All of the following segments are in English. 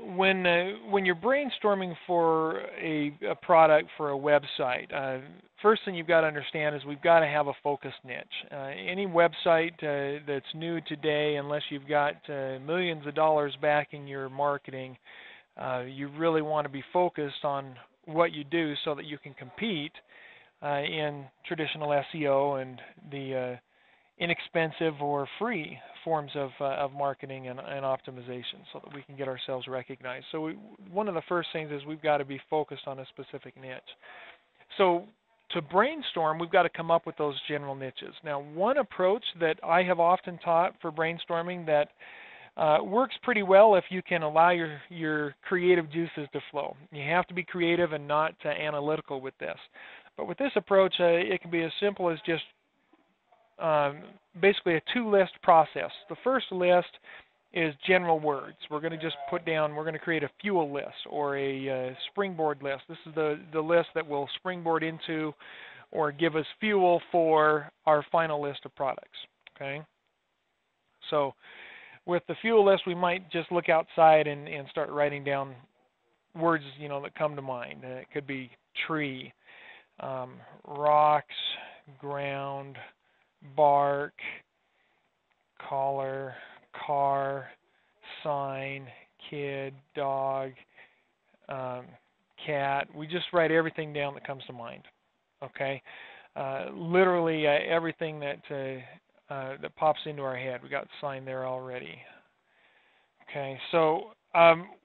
when you're brainstorming for a product for a website, first thing you've got to understand is we've got to have a focused niche. Any website that's new today, unless you've got millions of dollars backing your marketing, you really want to be focused on what you do so that you can compete in traditional SEO and the inexpensive or free forms of marketing and optimization, so that we can get ourselves recognized. So one of the first things is we've got to be focused on a specific niche. So to brainstorm, we've got to come up with those general niches. Now, one approach that I have often taught for brainstorming that works pretty well if you can allow your creative juices to flow. You have to be creative and not analytical with this. But with this approach, it can be as simple as just basically a two-list process. The first list is general words. We're going to just put down, we're going to create a fuel list or a springboard list. This is the list that will springboard into or give us fuel for our final list of products. Okay? So with the fuel list, we might just look outside and start writing down words, that come to mind. It could be tree, rocks, ground, bark, collar, car, sign, kid, dog, cat. We just write everything down that comes to mind. Okay, literally everything that pops into our head. We got sign there already. Okay, so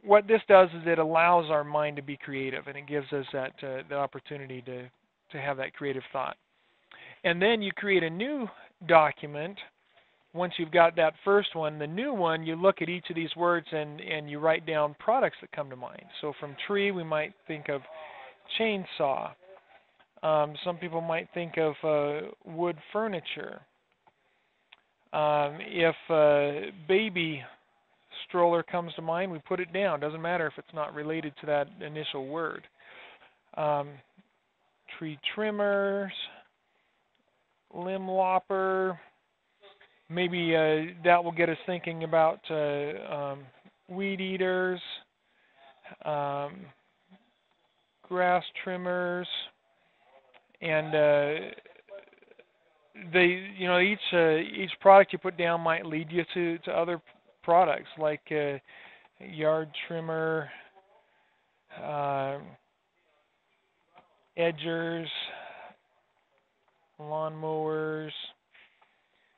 what this does is it allows our mind to be creative, and it gives us that the opportunity to have that creative thought. And then you create a new document. Once you've got that first one, the new one, you look at each of these words and you write down products that come to mind. So from tree, we might think of chainsaw. Some people might think of wood furniture. If baby stroller comes to mind, we put it down. Doesn't matter if it's not related to that initial word. Tree trimmers, limb lopper. Maybe that will get us thinking about weed eaters, grass trimmers, and each product you put down might lead you to other products like yard trimmer, edgers, lawnmowers.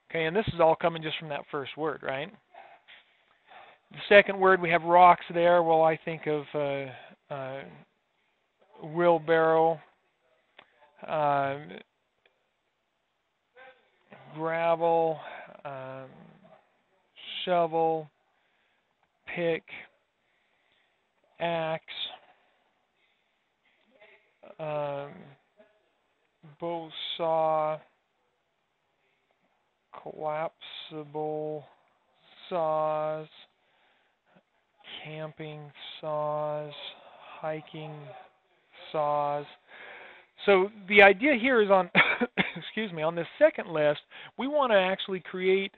Okay, and this is all coming just from that first word, right? The second word, we have rocks there. Well, I think of wheelbarrow, gravel, shovel, pick, axe, bow saw, collapsible saws, camping saws, hiking saws. So the idea here is on, excuse me, on this second list, we want to actually create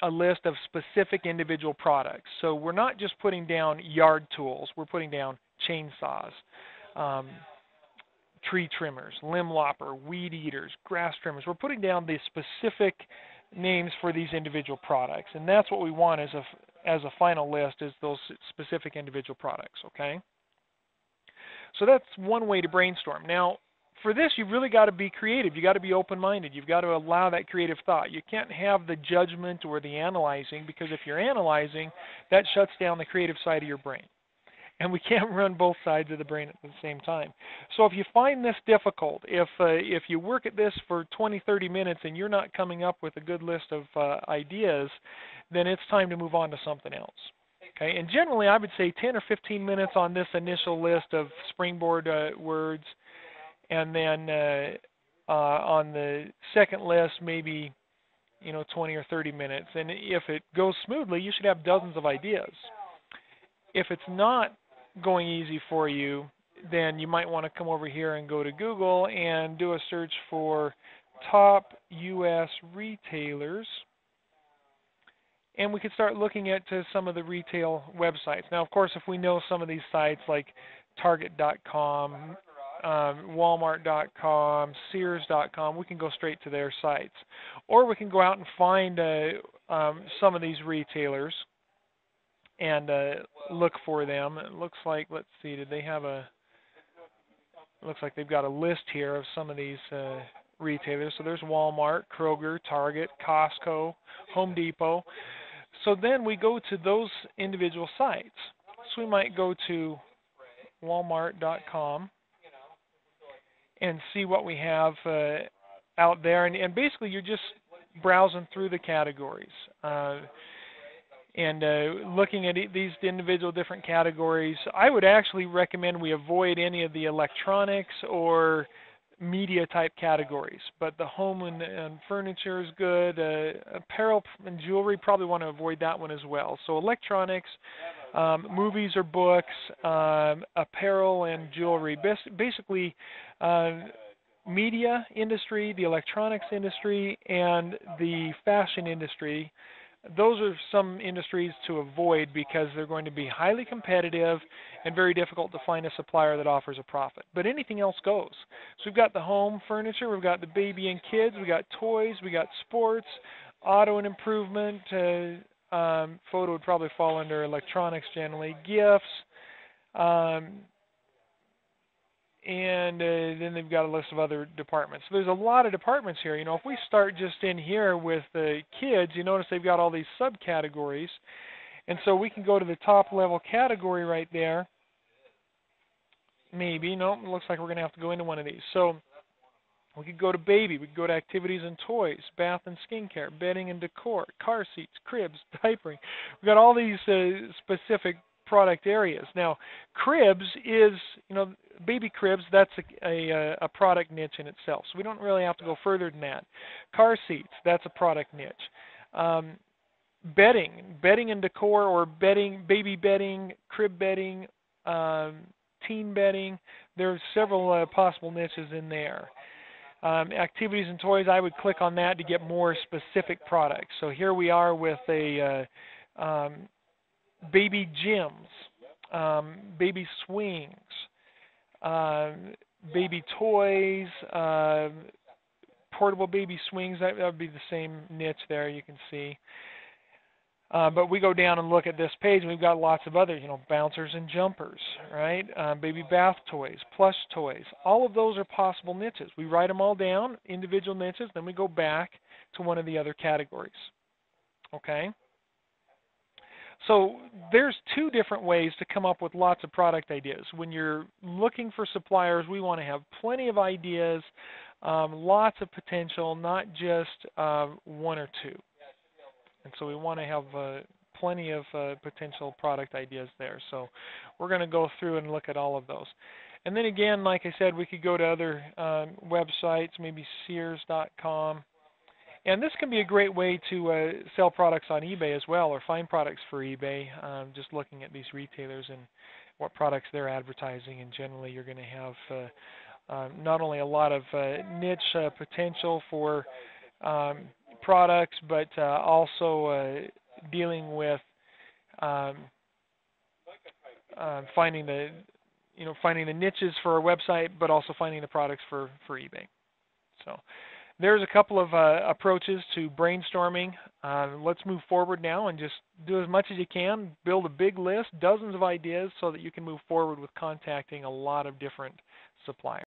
a list of specific individual products. So we're not just putting down yard tools, we're putting down chainsaws, tree trimmers, limb lopper, weed eaters, grass trimmers. We're putting down the specific names for these individual products, and that's what we want as a final list, is those specific individual products. Okay, so that's one way to brainstorm. Now, for this, you've really got to be creative. You've got to be open-minded. You've got to allow that creative thought. You can't have the judgment or the analyzing, because if you're analyzing, that shuts down the creative side of your brain. And we can't run both sides of the brain at the same time. So if you find this difficult, if you work at this for 20, 30 minutes and you're not coming up with a good list of ideas, then it's time to move on to something else. Okay? And generally, I would say 10 or 15 minutes on this initial list of springboard words, and then on the second list, maybe 20 or 30 minutes. And if it goes smoothly, you should have dozens of ideas. If it's not going easy for you, then you might want to come over here and go to Google and do a search for top U.S. retailers, and we could start looking at some of the retail websites. Now, of course, if we know some of these sites like Target.com, Walmart.com, Sears.com, we can go straight to their sites. Or we can go out and find some of these retailers and look for them. It looks like, let's see, did they have a, looks like they've got a list here of some of these retailers. So there's Walmart, Kroger, Target, Costco, Home Depot. So then we go to those individual sites. So we might go to Walmart.com and see what we have out there. And basically you're just browsing through the categories and looking at these individual different categories. I would actually recommend we avoid any of the electronics or media type categories, but the home and furniture is good. Apparel and jewelry, probably want to avoid that one as well. So electronics, movies or books, apparel and jewelry. Basically, media industry, the electronics industry, and the fashion industry. Those are some industries to avoid because they're going to be highly competitive and very difficult to find a supplier that offers a profit. But anything else goes. So we've got the home furniture, we've got the baby and kids, we've got toys, we got sports, auto and improvement, photo would probably fall under electronics generally, gifts, and then they've got a list of other departments. So there's a lot of departments here. You know, if we start just in here with the kids, you notice they've got all these subcategories. And so we can go to the top level category right there. Maybe. No, it looks like we're going to have to go into one of these. So we could go to baby. We could go to activities and toys, bath and skincare, bedding and decor, car seats, cribs, diapering. We've got all these specific product areas. Now, cribs is, you know, baby cribs, that's a product niche in itself. So we don't really have to go further than that. Car seats, that's a product niche. Bedding and decor, or baby bedding, crib bedding, teen bedding, there's several possible niches in there. Activities and toys, I would click on that to get more specific products. So here we are with a baby gyms, baby swings, baby toys, portable baby swings. That would be the same niche there, you can see. But we go down and look at this page, and we've got lots of others, you know, bouncers and jumpers, right? Baby bath toys, plush toys. All of those are possible niches. We write them all down, individual niches, then we go back to one of the other categories, okay? So there's two different ways to come up with lots of product ideas. When you're looking for suppliers, we want to have plenty of ideas, lots of potential, not just one or two. And so we want to have plenty of potential product ideas there. So we're going to go through and look at all of those. And then again, like I said, we could go to other websites, maybe Sears.com. And this can be a great way to sell products on eBay as well, or find products for eBay, just looking at these retailers and what products they're advertising. And generally you're going to have not only a lot of niche potential for products, but also dealing with finding the niches for a website, but also finding the products for eBay. So there's a couple of approaches to brainstorming. Let's move forward now and just do as much as you can. Build a big list, dozens of ideas, so that you can move forward with contacting a lot of different suppliers.